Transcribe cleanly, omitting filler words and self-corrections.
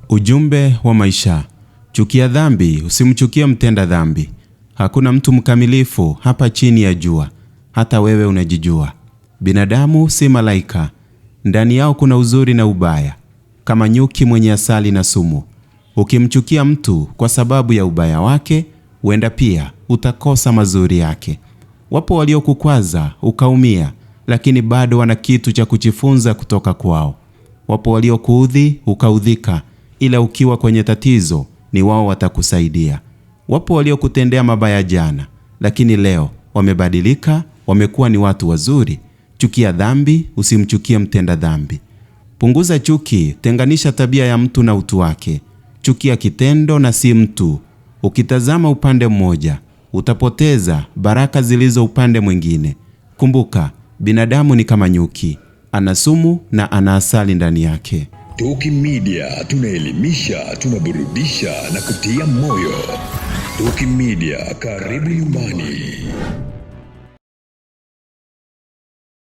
Ujumbe wa maisha: chukia dhambi, usimchukie mtenda dhambi. Hakuna mtu mkamilifu hapa chini ya jua, hata wewe unajijua. Binadamu si malaika, ndani yao kuna uzuri na ubaya, kama nyuki mwenye asali na sumu. Ukimchukia mtu kwa sababu ya ubaya wake, huenda pia utakosa mazuri yake. Wapo waliokukwaza ukaumia, lakini bado wana kitu cha kujifunza kutoka kwao. Wapo waliokuudhi ukaudhika, ila ukiwa kwenye tatizo ni wao watakusaidia. Wapo waliokutendea mabaya jana, lakini leo wamebadilika, wamekuwa ni watu wazuri. Chukia dhambi, usimchukie mtenda dhambi. Punguza chuki, tenganisha tabia ya mtu na utu wake. Chukia kitendo na si mtu. Ukitazama upande mmoja, utapoteza baraka zilizo upande mwingine. Kumbuka, binadamu ni kama nyuki, ana sumu na ana asali ndani yake. Toki Media, tunaelimisha, tunaburudisha na kutia moyo. Toki Media, karibu nyumbani.